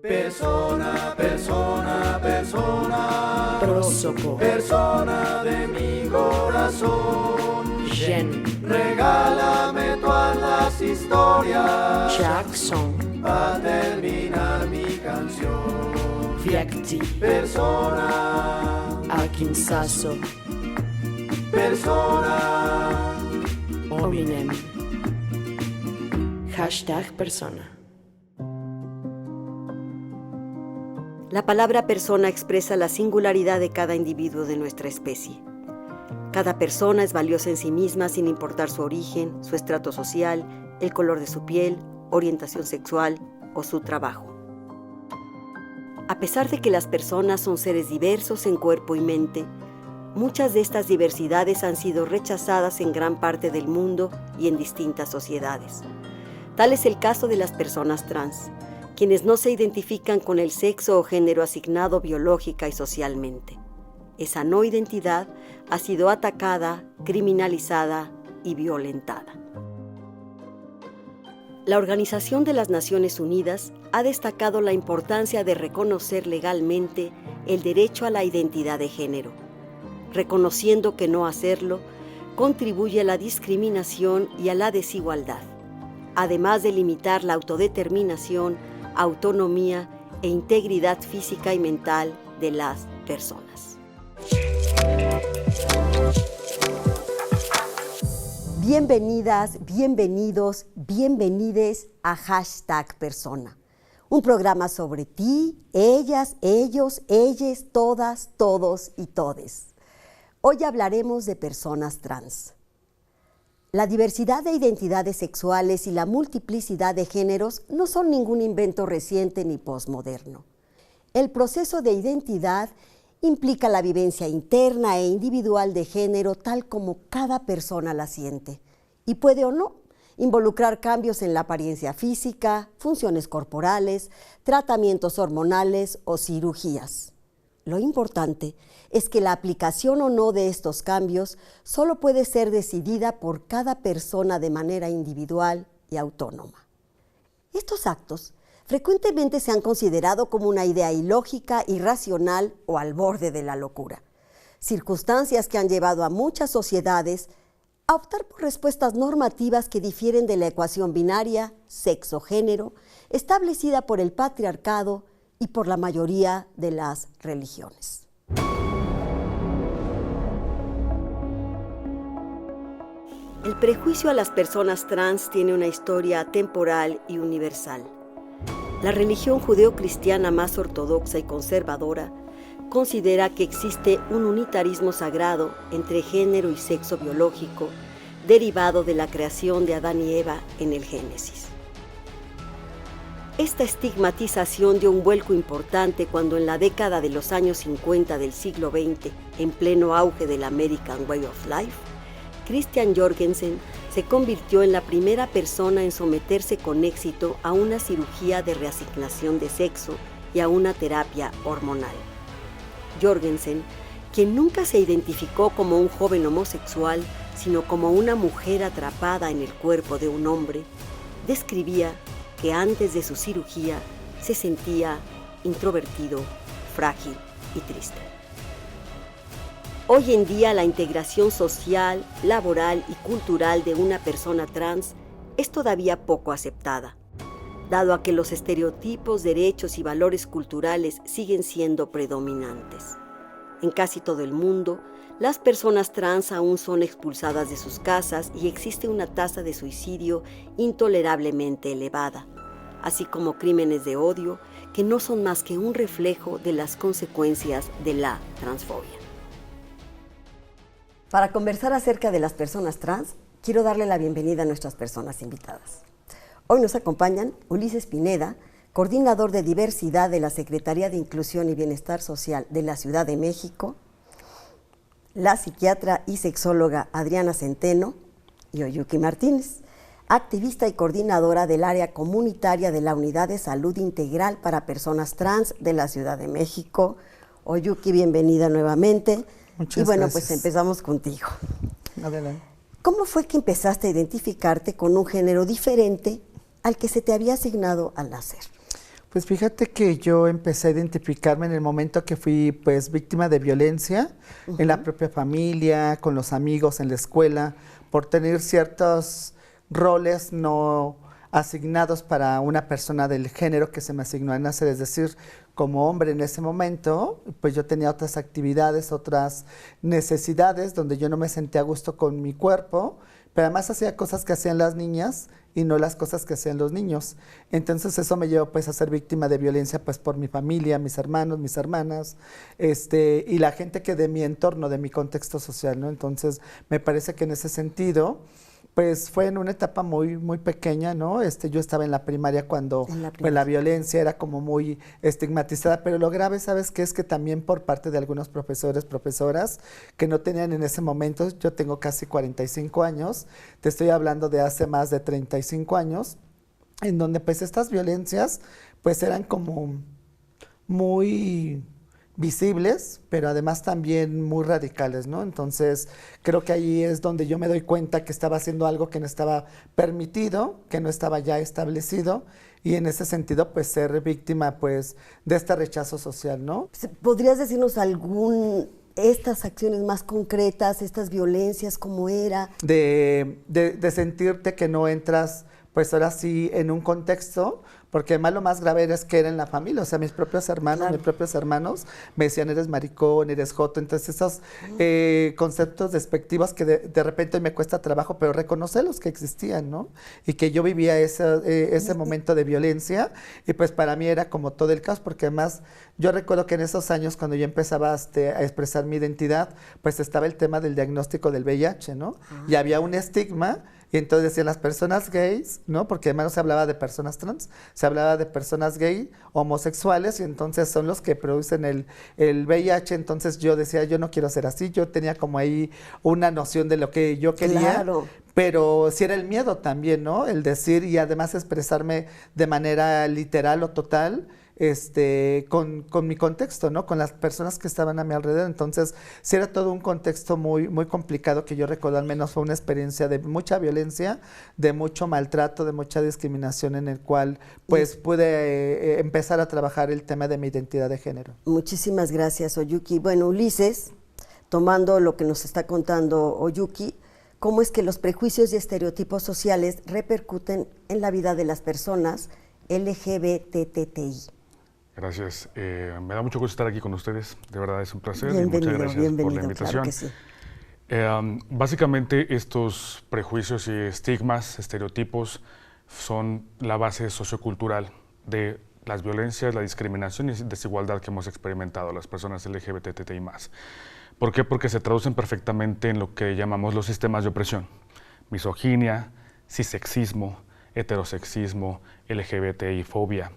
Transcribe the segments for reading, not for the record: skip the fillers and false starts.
Persona, persona, persona. Prósopo. Persona de mi corazón. Jen. Regálame todas las historias. Jackson. Pa' terminar mi canción. Vyakti. Persona, Akinsaso. persona. Hominem. #persona. La palabra persona expresa la singularidad de cada individuo de nuestra especie. Cada persona es valiosa en sí misma sin importar su origen, su estrato social, el color de su piel, orientación sexual o su trabajo. A pesar de que las personas son seres diversos en cuerpo y mente, muchas de estas diversidades han sido rechazadas en gran parte del mundo y en distintas sociedades. Tal es el caso de las personas trans, quienes no se identifican con el sexo o género asignado biológica y socialmente. Esa no identidad ha sido atacada, criminalizada y violentada. La Organización de las Naciones Unidas ha destacado la importancia de reconocer legalmente el derecho a la identidad de género, reconociendo que no hacerlo contribuye a la discriminación y a la desigualdad, además de limitar la autodeterminación, autonomía e integridad física y mental de las personas. Bienvenidas, bienvenidos, bienvenides a #persona, un programa sobre ti, ellas, ellos, ellas, todas, todos y todes. Hoy hablaremos de personas trans. La diversidad de identidades sexuales y la multiplicidad de géneros no son ningún invento reciente ni posmoderno. El proceso de identidad implica la vivencia interna e individual de género tal como cada persona la siente, y puede o no involucrar cambios en la apariencia física, funciones corporales, tratamientos hormonales o cirugías. Lo importante es que la aplicación o no de estos cambios solo puede ser decidida por cada persona de manera individual y autónoma. Estos actos frecuentemente se han considerado como una idea ilógica, irracional o al borde de la locura, circunstancias que han llevado a muchas sociedades a optar por respuestas normativas que difieren de la ecuación binaria, sexo-género, establecida por el patriarcado y por la mayoría de las religiones. El prejuicio a las personas trans tiene una historia atemporal y universal. La religión judeocristiana más ortodoxa y conservadora considera que existe un unitarismo sagrado entre género y sexo biológico, derivado de la creación de Adán y Eva en el Génesis. Esta estigmatización dio un vuelco importante cuando en la década de los años 50 del siglo XX, en pleno auge del American Way of Life, Christian Jorgensen se convirtió en la primera persona en someterse con éxito a una cirugía de reasignación de sexo y a una terapia hormonal. Jorgensen, quien nunca se identificó como un joven homosexual, sino como una mujer atrapada en el cuerpo de un hombre, describía que antes de su cirugía se sentía introvertido, frágil y triste. Hoy en día la integración social, laboral y cultural de una persona trans es todavía poco aceptada, dado a que los estereotipos, derechos y valores culturales siguen siendo predominantes. En casi todo el mundo, las personas trans aún son expulsadas de sus casas y existe una tasa de suicidio intolerablemente elevada, así como crímenes de odio que no son más que un reflejo de las consecuencias de la transfobia. Para conversar acerca de las personas trans, quiero darle la bienvenida a nuestras personas invitadas. Hoy nos acompañan Ulises Pineda, coordinador de diversidad de la Secretaría de Inclusión y Bienestar Social de la Ciudad de México, la psiquiatra y sexóloga Adriana Centeno y Oyuki Martínez, activista y coordinadora del área comunitaria de la Unidad de Salud Integral para Personas Trans de la Ciudad de México. Oyuki, bienvenida nuevamente. Muchas y bueno, gracias. pues empezamos contigo. Adelante. ¿Cómo fue que empezaste a identificarte con un género diferente al que se te había asignado al nacer? Pues fíjate que yo empecé a identificarme en el momento que fui pues víctima de violencia en la propia familia, con los amigos, en la escuela, por tener ciertos roles no asignados para una persona del género que se me asignó a nacer, es decir, como hombre en ese momento, pues yo tenía otras actividades, otras necesidades donde yo no me sentía a gusto con mi cuerpo, pero además hacía cosas que hacían las niñas y no las cosas que hacían los niños. Entonces eso me llevó pues a ser víctima de violencia pues por mi familia, mis hermanos, mis hermanas, y la gente que de mi entorno, de mi contexto social, ¿no? Entonces me parece que en ese sentido pues fue en una etapa muy, muy pequeña, ¿no? Yo estaba en la primaria cuando pues, la violencia era como muy estigmatizada, pero lo grave, ¿sabes qué? Es que también por parte de algunos profesores, profesoras, que no tenían en ese momento, yo tengo casi 45 años, te estoy hablando de hace más de 35 años, en donde pues estas violencias pues eran como muy visibles, pero además también muy radicales, ¿no? Entonces, creo que ahí es donde yo me doy cuenta que estaba haciendo algo que no estaba permitido, que no estaba ya establecido, y en ese sentido, pues, ser víctima, pues, de este rechazo social, ¿no? ¿Podrías decirnos estas acciones más concretas, estas violencias, cómo era? De sentirte que no entras, pues, ahora sí, en un contexto, porque además lo más grave es que era en la familia, o sea, mis propios hermanos, claro, mis propios hermanos me decían, eres maricón, eres joto, entonces esos conceptos despectivos que de repente me cuesta trabajo, pero reconocerlos que existían, ¿no? Y que yo vivía ese momento de violencia, y pues para mí era como todo el caos, porque además yo recuerdo que en esos años cuando yo empezaba a expresar mi identidad, pues estaba el tema del diagnóstico del VIH, ¿no? Y había un estigma. Y entonces decían las personas gays, ¿no? Porque además no se hablaba de personas trans, se hablaba de personas gay, homosexuales, y entonces son los que producen el VIH. Entonces yo decía, yo no quiero ser así, yo tenía como ahí una noción de lo que yo quería, claro, pero sí era el miedo también, ¿no? El decir y además expresarme de manera literal o total, con mi contexto, ¿no? Con las personas que estaban a mi alrededor. Entonces, sí era todo un contexto muy, muy complicado que yo recuerdo, al menos fue una experiencia de mucha violencia, de mucho maltrato, de mucha discriminación, en el cual pues pude empezar a trabajar el tema de mi identidad de género. Muchísimas gracias, Oyuki. Bueno, Ulises, tomando lo que nos está contando Oyuki, ¿cómo es que los prejuicios y estereotipos sociales repercuten en la vida de las personas LGBTTI? Gracias. Me da mucho gusto estar aquí con ustedes. De verdad es un placer. Bienvenido, y muchas gracias por la Claro invitación. que sí. Básicamente estos prejuicios y estigmas, estereotipos, son la base sociocultural de las violencias, la discriminación y desigualdad que hemos experimentado las personas LGBTTI+. ¿Por qué? Porque se traducen perfectamente en lo que llamamos los sistemas de opresión. Misoginia, cisexismo, heterosexismo, LGBTI-fobia.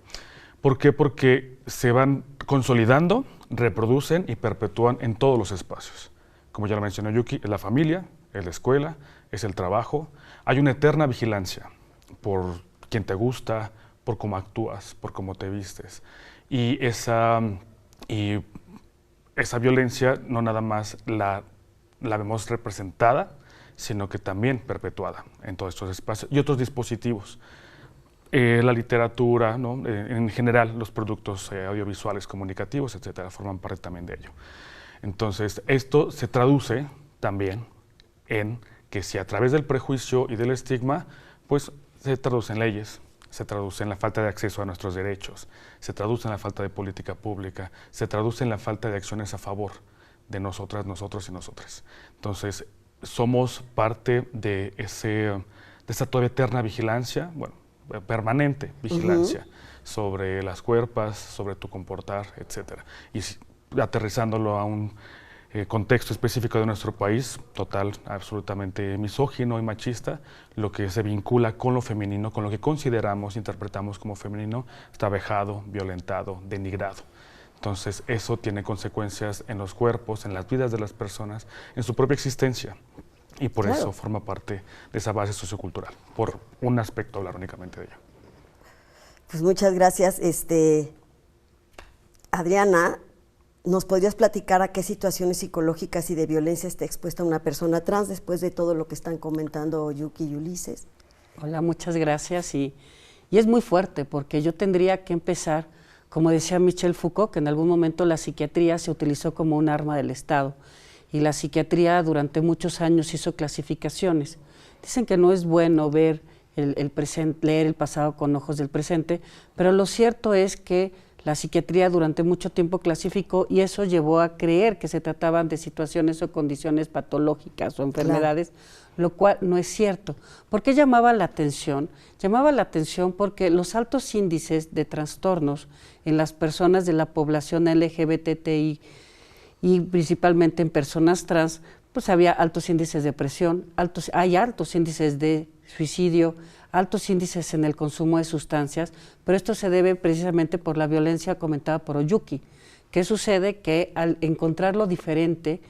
¿Por qué? Porque se van consolidando, reproducen y perpetúan en todos los espacios. Como ya lo mencionó Yuki, es la familia, es la escuela, es el trabajo. Hay una eterna vigilancia por quién te gusta, por cómo actúas, por cómo te vistes. Y esa violencia no nada más la vemos representada, sino que también perpetuada en todos estos espacios y otros dispositivos. La literatura, ¿no? En general, los productos audiovisuales, comunicativos, etcétera, forman parte también de ello. Entonces, esto se traduce también en que si a través del prejuicio y del estigma, pues se traduce en leyes, se traduce en la falta de acceso a nuestros derechos, se traduce en la falta de política pública, se traduce en la falta de acciones a favor de nosotras, nosotros y nosotras. Entonces, somos parte de esa todavía eterna vigilancia, bueno, permanente vigilancia sobre las cuerpas, sobre tu comportar, etcétera. Y aterrizándolo a un contexto específico de nuestro país, total, absolutamente misógino y machista, lo que se vincula con lo femenino, con lo que consideramos, interpretamos como femenino, está vejado, violentado, denigrado. Entonces, eso tiene consecuencias en los cuerpos, en las vidas de las personas, en su propia existencia. Y por eso forma parte de esa base sociocultural, por un aspecto hablar únicamente de ello. Pues muchas gracias. Adriana, ¿nos podrías platicar a qué situaciones psicológicas y de violencia está expuesta una persona trans después de todo lo que están comentando Yuki y Ulises? Hola, muchas gracias. Y Y es muy fuerte porque yo tendría que empezar, como decía Michel Foucault, que en algún momento la psiquiatría se utilizó como un arma del Estado. Y la psiquiatría durante muchos años hizo clasificaciones. Dicen que no es bueno ver el presente, leer el pasado con ojos del presente, pero lo cierto es que la psiquiatría durante mucho tiempo clasificó y eso llevó a creer que se trataban de situaciones o condiciones patológicas o enfermedades, lo cual no es cierto. ¿Por qué llamaba la atención? Llamaba la atención porque los altos índices de trastornos en las personas de la población LGBTI y principalmente en personas trans, pues había altos índices de depresión, hay altos índices de suicidio, altos índices en el consumo de sustancias, pero esto se debe precisamente por la violencia comentada por Oyuki. ¿Qué sucede? Que al encontrar lo diferente,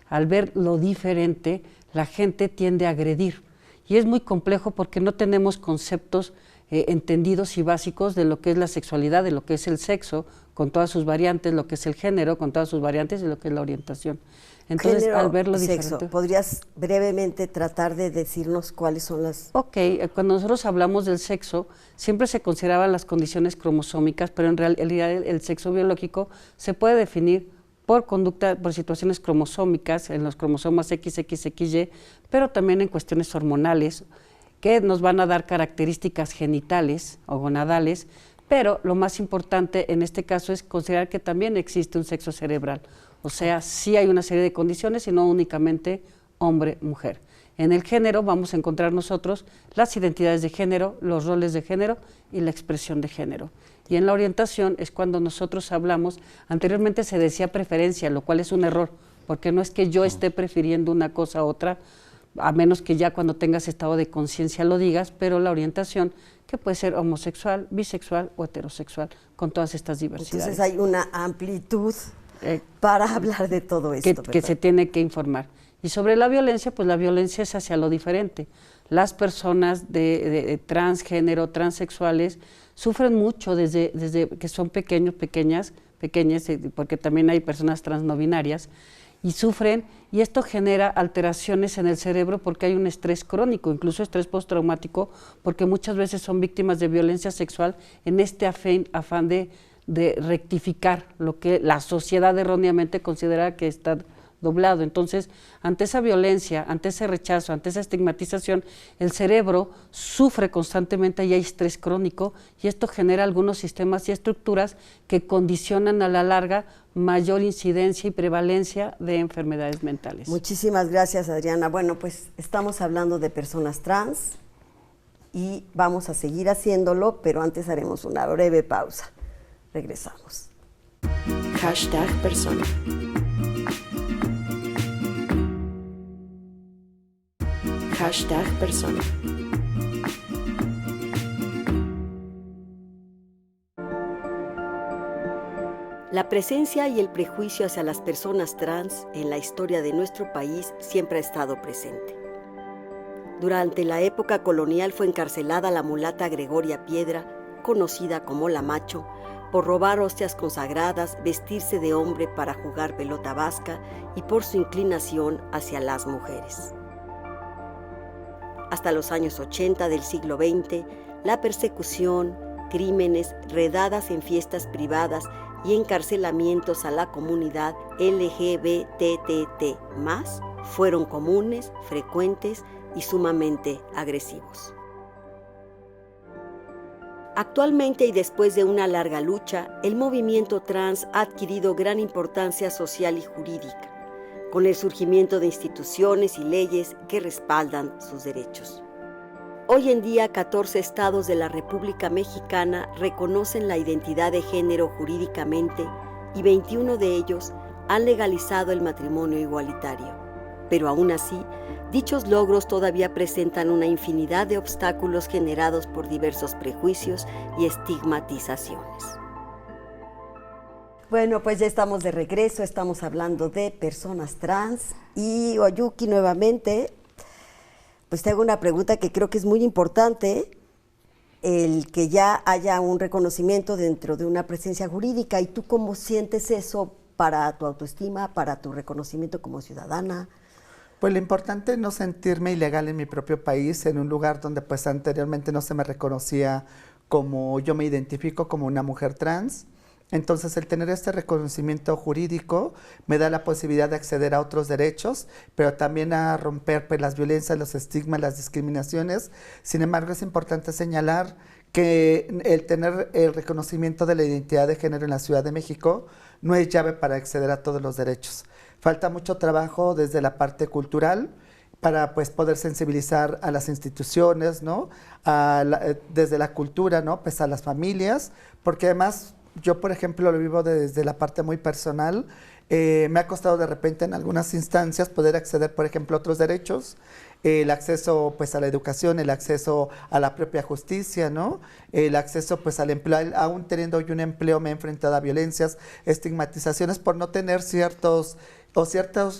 al ver lo diferente, la gente tiende a agredir. Y es muy complejo porque no tenemos conceptos entendidos y básicos de lo que es la sexualidad, de lo que es el sexo, con todas sus variantes, lo que es el género, con todas sus variantes, y lo que es la orientación. Entonces, Género al verlo y diferente... sexo. ¿Podrías brevemente tratar de decirnos cuáles son las...? Ok, cuando nosotros hablamos del sexo, siempre se consideraban las condiciones cromosómicas, pero en realidad el sexo biológico se puede definir por conducta, por situaciones cromosómicas, en los cromosomas XXXY, pero también en cuestiones hormonales, que nos van a dar características genitales o gonadales, pero lo más importante en este caso es considerar que también existe un sexo cerebral. O sea, sí hay una serie de condiciones y no únicamente hombre-mujer. En el género vamos a encontrar nosotros las identidades de género, los roles de género y la expresión de género. Y en la orientación es cuando nosotros hablamos, anteriormente se decía preferencia, lo cual es un error, porque no es que yo esté prefiriendo una cosa a otra, a menos que ya cuando tengas estado de conciencia lo digas, pero la orientación, que puede ser homosexual, bisexual o heterosexual, con todas estas diversidades. Entonces hay una amplitud para hablar de todo esto. Que se tiene que informar. Y sobre la violencia, pues la violencia es hacia lo diferente. Las personas de transgénero, transexuales, sufren mucho desde que son pequeñas, porque también hay personas trans no binarias, y sufren, y esto genera alteraciones en el cerebro porque hay un estrés crónico, incluso estrés postraumático, porque muchas veces son víctimas de violencia sexual en este afán de rectificar lo que la sociedad erróneamente considera que está doblado. Entonces, ante esa violencia, ante ese rechazo, ante esa estigmatización, el cerebro sufre constantemente y hay estrés crónico, y esto genera algunos sistemas y estructuras que condicionan a la larga mayor incidencia y prevalencia de enfermedades mentales. Muchísimas gracias, Adriana. Bueno, pues estamos hablando de personas trans y vamos a seguir haciéndolo, pero antes haremos una breve pausa. Regresamos. #persona. #persona. La presencia y el prejuicio hacia las personas trans en la historia de nuestro país siempre ha estado presente. Durante la época colonial fue encarcelada la mulata Gregoria Piedra, conocida como La Macho, por robar hostias consagradas, vestirse de hombre para jugar pelota vasca y por su inclinación hacia las mujeres. Hasta los años 80 del siglo XX, la persecución, crímenes, redadas en fiestas privadas y encarcelamientos a la comunidad LGBTT+ fueron comunes, frecuentes y sumamente agresivos. Actualmente y después de una larga lucha, el movimiento trans ha adquirido gran importancia social y jurídica, con el surgimiento de instituciones y leyes que respaldan sus derechos. Hoy en día, 14 estados de la República Mexicana reconocen la identidad de género jurídicamente y 21 de ellos han legalizado el matrimonio igualitario. Pero aún así, dichos logros todavía presentan una infinidad de obstáculos generados por diversos prejuicios y estigmatizaciones. Bueno, pues ya estamos de regreso, estamos hablando de personas trans y Oyuki nuevamente. Pues te hago una pregunta que creo que es muy importante, el que ya haya un reconocimiento dentro de una presencia jurídica. ¿Y tú cómo sientes eso para tu autoestima, para tu reconocimiento como ciudadana? Pues lo importante es no sentirme ilegal en mi propio país, en un lugar donde pues anteriormente no se me reconocía como yo me identifico como una mujer trans. Entonces, el tener este reconocimiento jurídico me da la posibilidad de acceder a otros derechos, pero también a romper pues, las violencias, los estigmas, las discriminaciones. Sin embargo, es importante señalar que el tener el reconocimiento de la identidad de género en la Ciudad de México no es llave para acceder a todos los derechos. Falta mucho trabajo desde la parte cultural para pues, poder sensibilizar a las instituciones, ¿no? Desde la cultura, ¿no? Pues a las familias, porque además yo, por ejemplo, lo vivo desde la parte muy personal. Me ha costado de repente en algunas instancias poder acceder, por ejemplo, a otros derechos, el acceso pues a la educación, el acceso a la propia justicia, ¿no? El acceso pues al empleo. Aún teniendo hoy un empleo me he enfrentado a violencias, estigmatizaciones por no tener ciertos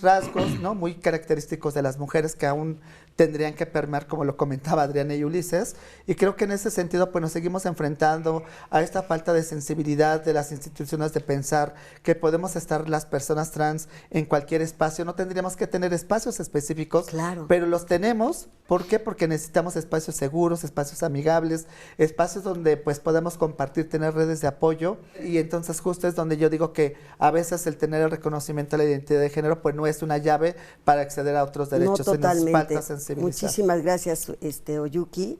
rasgos, ¿no? Muy característicos de las mujeres que aún tendrían que permear, como lo comentaba Adriana y Ulises, y creo que en ese sentido pues nos seguimos enfrentando a esta falta de sensibilidad de las instituciones de pensar que podemos estar las personas trans en cualquier espacio. No tendríamos que tener espacios específicos, Claro. pero los tenemos. ¿Por qué? Porque necesitamos espacios seguros, espacios amigables, espacios donde pues podemos compartir, tener redes de apoyo, y entonces justo es donde yo digo que a veces el tener el reconocimiento de la identidad de género pues no es una llave para acceder a otros derechos. No, Y nos totalmente. falta sensibilizar. Muchísimas gracias, Oyuki.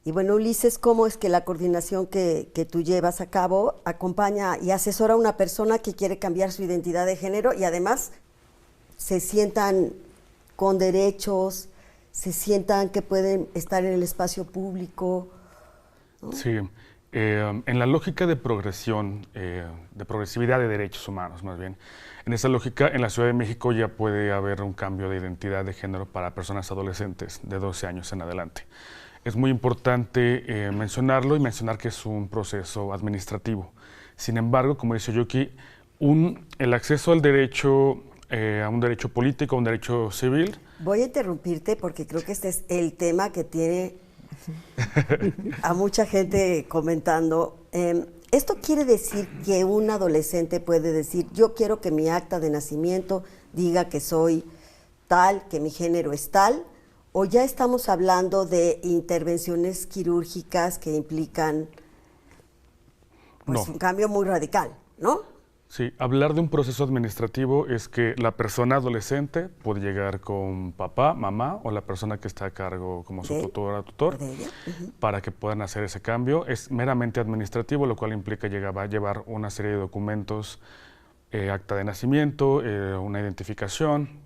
Y bueno, Ulises, ¿cómo es que la coordinación que tú llevas a cabo acompaña y asesora a una persona que quiere cambiar su identidad de género y además se sientan con derechos, se sientan que pueden estar en el espacio público? Sí, en la lógica de progresión, de progresividad de derechos humanos más bien, en esa lógica en la Ciudad de México ya puede haber un cambio de identidad de género para personas adolescentes de 12 años en adelante. Es muy importante mencionarlo y mencionar que es un proceso administrativo. Sin embargo, como dice Yuki, el acceso al derecho, a un derecho político, a un derecho civil. Voy a interrumpirte porque creo que este es el tema que tiene a mucha gente comentando. Esto quiere decir que un adolescente puede decir, yo quiero que mi acta de nacimiento diga que soy tal, que mi género es tal, o ya estamos hablando de intervenciones quirúrgicas que implican pues, No. un cambio muy radical, ¿no? Sí, hablar de un proceso administrativo es que la persona adolescente puede llegar con papá, mamá o la persona que está a cargo como su De- tutora, tutor, de ella. para que puedan hacer ese cambio. Es meramente administrativo, lo cual implica llevar una serie de documentos, acta de nacimiento, una identificación,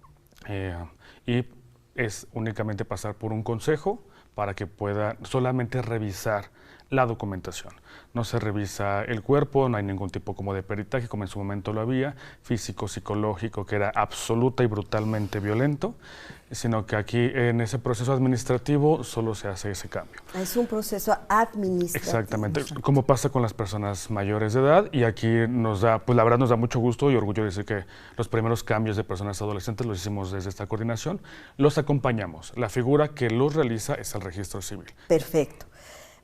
y es únicamente pasar por un consejo para que pueda solamente revisar la documentación. No se revisa el cuerpo, no hay ningún tipo como de peritaje, como en su momento lo había, físico, psicológico, que era absoluta y brutalmente violento, sino que aquí en ese proceso administrativo solo se hace ese cambio. Es un proceso administrativo. Exactamente, como pasa con las personas mayores de edad, y aquí nos da, pues la verdad nos da mucho gusto y orgullo decir que los primeros cambios de personas adolescentes los hicimos desde esta coordinación, los acompañamos. La figura que los realiza es el registro civil. Perfecto.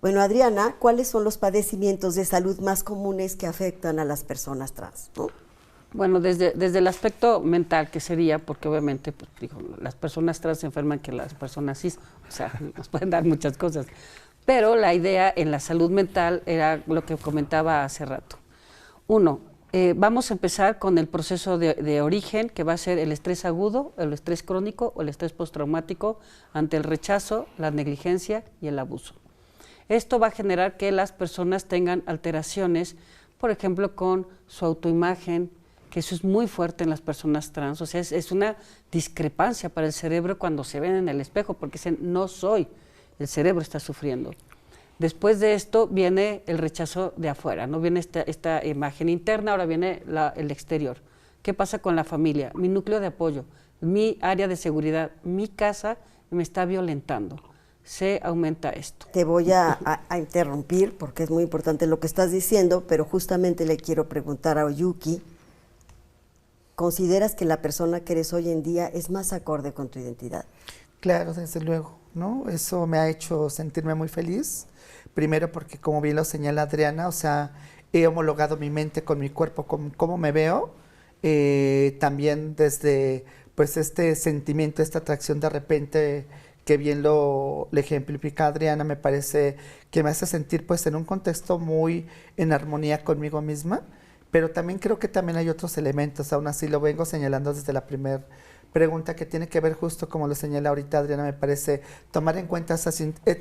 Bueno, Adriana, ¿cuáles son los padecimientos de salud más comunes que afectan a las personas trans? ¿No? Bueno, desde el aspecto mental, que sería, porque obviamente pues, digo, las personas trans se enferman que las personas cis, o sea, nos pueden dar muchas cosas. Pero la idea en la salud mental era lo que comentaba hace rato. Uno, vamos a empezar con el proceso de origen, que va a ser el estrés agudo, el estrés crónico o el estrés postraumático ante el rechazo, la negligencia y el abuso. Esto va a generar que las personas tengan alteraciones, por ejemplo, con su autoimagen, que eso es muy fuerte en las personas trans, o sea, es una discrepancia para el cerebro cuando se ven en el espejo, porque dicen, no soy, el cerebro está sufriendo. Después de esto viene el rechazo de afuera, no viene esta imagen interna, ahora viene el exterior. ¿Qué pasa con la familia? Mi núcleo de apoyo, mi área de seguridad, mi casa me está violentando. Se aumenta esto. Te voy a interrumpir porque es muy importante lo que estás diciendo, pero justamente le quiero preguntar a Oyuki, ¿consideras que la persona que eres hoy en día es más acorde con tu identidad? Claro, desde luego, ¿no? Eso me ha hecho sentirme muy feliz. Primero porque, como bien lo señala Adriana, o sea, he homologado mi mente con mi cuerpo, con cómo me veo. También desde, pues, este sentimiento, esta atracción de repente que bien lo ejemplifica Adriana, me parece que me hace sentir pues en un contexto muy en armonía conmigo misma, pero también creo que también hay otros elementos, aún así lo vengo señalando desde la primera pregunta, que tiene que ver justo como lo señala ahorita Adriana, me parece tomar en cuenta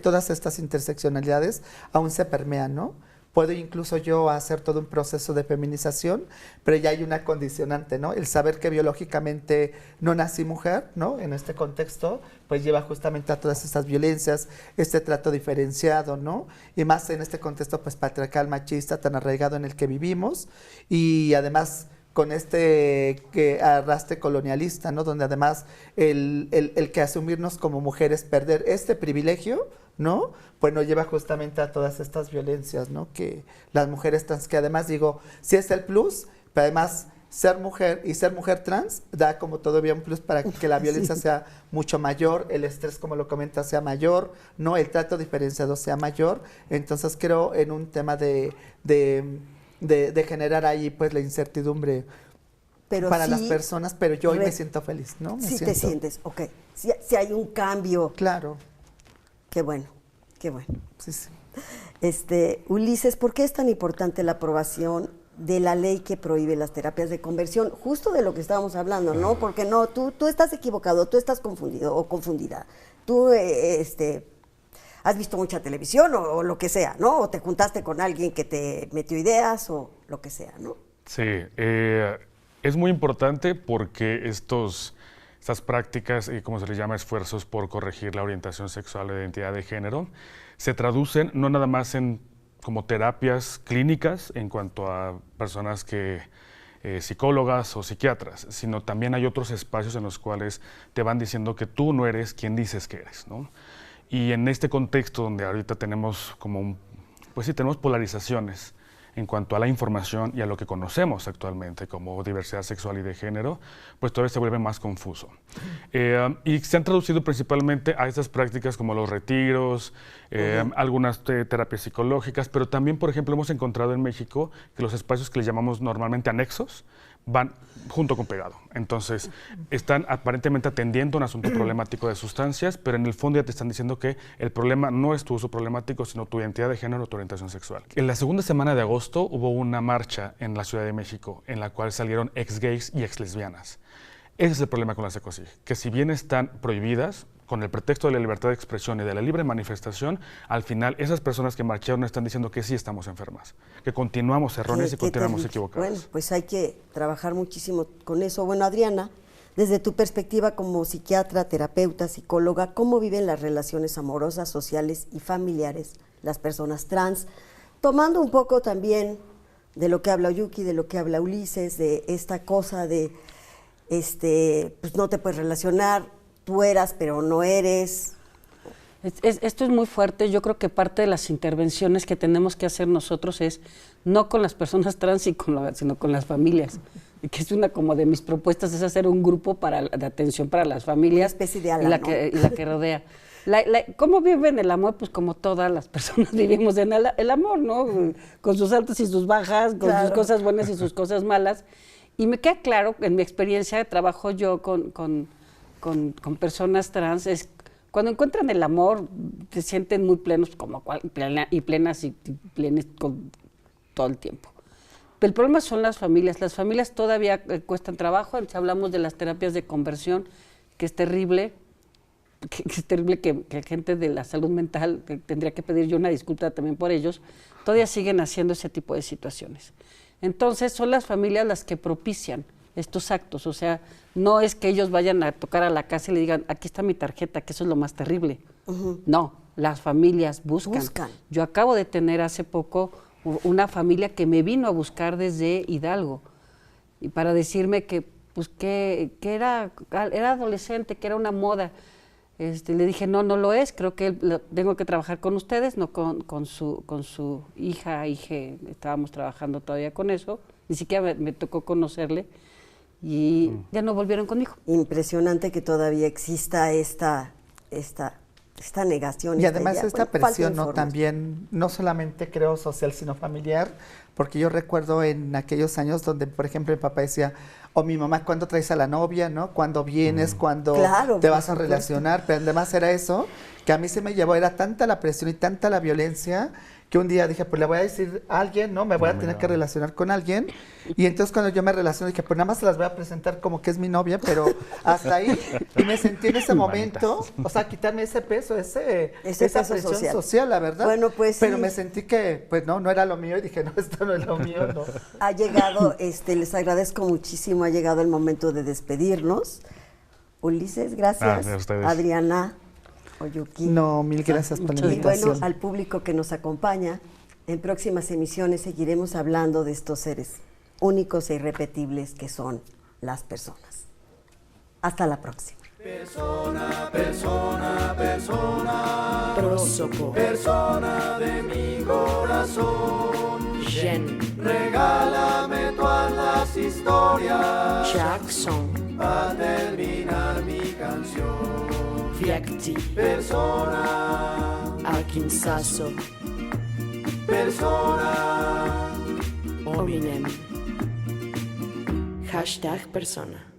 todas estas interseccionalidades aún se permean, ¿no? Puedo incluso yo hacer todo un proceso de feminización, pero ya hay una condicionante, ¿no? El saber que biológicamente no nací mujer, ¿no? En este contexto, pues lleva justamente a todas estas violencias, este trato diferenciado, ¿no? Y más en este contexto, pues patriarcal, machista, tan arraigado en el que vivimos, y además con este arrastre colonialista, ¿no? Donde además el que asumirnos como mujeres, perder este privilegio, ¿no? Pues nos lleva justamente a todas estas violencias, ¿no? Que las mujeres trans, que además digo, sí es el plus, pero además ser mujer y ser mujer trans da como todavía un plus para que la violencia sea mucho mayor, el estrés, como lo comenta, sea mayor, ¿no? El trato diferenciado sea mayor. Entonces creo en un tema de generar ahí pues la incertidumbre Pero para sí, las personas, pero yo hoy me siento feliz, ¿no? Sí te sientes, ok. Si hay un cambio. Claro. Qué bueno, qué bueno. Sí, sí. Ulises, ¿por qué es tan importante la aprobación de la ley que prohíbe las terapias de conversión? Justo de lo que estábamos hablando, ¿no? Porque no, tú estás equivocado, tú estás confundido o confundida. Tú has visto mucha televisión o lo que sea, ¿no? O te juntaste con alguien que te metió ideas o lo que sea, ¿no? Sí, es muy importante porque estas prácticas, como se les llama, esfuerzos por corregir la orientación sexual e identidad de género, se traducen no nada más en como terapias clínicas en cuanto a personas psicólogas o psiquiatras, sino también hay otros espacios en los cuales te van diciendo que tú no eres quien dices que eres, ¿no? Y en este contexto donde ahorita tenemos tenemos polarizaciones en cuanto a la información y a lo que conocemos actualmente como diversidad sexual y de género, pues todavía se vuelve más confuso. Y se han traducido principalmente a estas prácticas como los retiros, algunas terapias psicológicas, pero también, por ejemplo, hemos encontrado en México que los espacios que les llamamos normalmente anexos van junto con pegado. Entonces, están aparentemente atendiendo un asunto problemático de sustancias, pero en el fondo ya te están diciendo que el problema no es tu uso problemático, sino tu identidad de género o tu orientación sexual. En la segunda semana de agosto hubo una marcha en la Ciudad de México en la cual salieron ex-gays y ex-lesbianas. Ese es el problema con las ECOSIG, que si bien están prohibidas, con el pretexto de la libertad de expresión y de la libre manifestación, al final esas personas que marcharon están diciendo que sí estamos enfermas, que continuamos erróneos y continuamos equivocados. Bueno, pues hay que trabajar muchísimo con eso. Bueno, Adriana, desde tu perspectiva como psiquiatra, terapeuta, psicóloga, ¿cómo viven las relaciones amorosas, sociales y familiares las personas trans? Tomando un poco también de lo que habla Oyuki, de lo que habla Ulises, de esta cosa de, pues no te puedes relacionar, tú eras, pero no eres. Esto es muy fuerte. Yo creo que parte de las intervenciones que tenemos que hacer nosotros es no con las personas trans, sino con las familias. Y que es una como de mis propuestas, es hacer un grupo de atención para las familias. Una especie de ala, y la ¿no? que rodea. ¿Cómo viven el amor? Pues como todas las personas vivimos en el amor, ¿no? Con sus altas y sus bajas, con sus cosas buenas y sus cosas malas. Y me queda claro, en mi experiencia de trabajo yo con personas trans, es cuando encuentran el amor, se sienten muy plenos, plenas con todo el tiempo. Pero el problema son las familias. Las familias todavía cuestan trabajo. Si hablamos de las terapias de conversión, que es terrible, que gente de la salud mental, que tendría que pedir yo una disculpa también por ellos, todavía siguen haciendo ese tipo de situaciones. Entonces son las familias las que propician estos actos, o sea, no es que ellos vayan a tocar a la casa y le digan, aquí está mi tarjeta, que eso es lo más terrible. No, las familias buscan. Yo acabo de tener hace poco una familia que me vino a buscar desde Hidalgo, y para decirme que era adolescente, que era una moda. Le dije, no lo es, creo que tengo que trabajar con ustedes, no con su hija, estábamos trabajando todavía con eso, ni siquiera me tocó conocerle, y ya no volvieron conmigo. Impresionante que todavía exista esta esta negación. Y además idea, esta bueno, falta de presión, ¿no? información. También, no solamente creo social, sino familiar, porque yo recuerdo en aquellos años donde, por ejemplo, mi papá decía, o mi mamá, ¿cuándo traes a la novia, no? ¿Cuándo vienes? ¿Cuándo Claro, te por vas a supuesto. relacionar? Pero además era eso, que a mí se me llevó, era tanta la presión y tanta la violencia, que un día dije, pues le voy a decir a alguien, ¿no? Me voy a tener que relacionar con alguien. Y entonces cuando yo me relaciono, dije, pues nada más se las voy a presentar como que es mi novia, pero hasta ahí. Y me sentí en ese momento, o sea, quitarme ese peso, esa peso presión social. social, la verdad. Bueno, pues Pero sí. me sentí que, pues no era lo mío. Y dije, no, esto no es lo mío, no. Ha llegado, les agradezco muchísimo, ha llegado el momento de despedirnos. Ulises, gracias. A ustedes. Adriana, Oyuki. No, mil gracias por la Muchas Y invitación. bueno, al público que nos acompaña, en próximas emisiones seguiremos hablando de estos seres únicos e irrepetibles que son las personas. Hasta la próxima. Persona, persona, persona, Prósopo. persona de mi corazón. Jen. Regálame todas las historias Jackson. para terminar mi canción. Vyakti. Persona, Arkinsaso. persona. Ominem. Hashtag persona.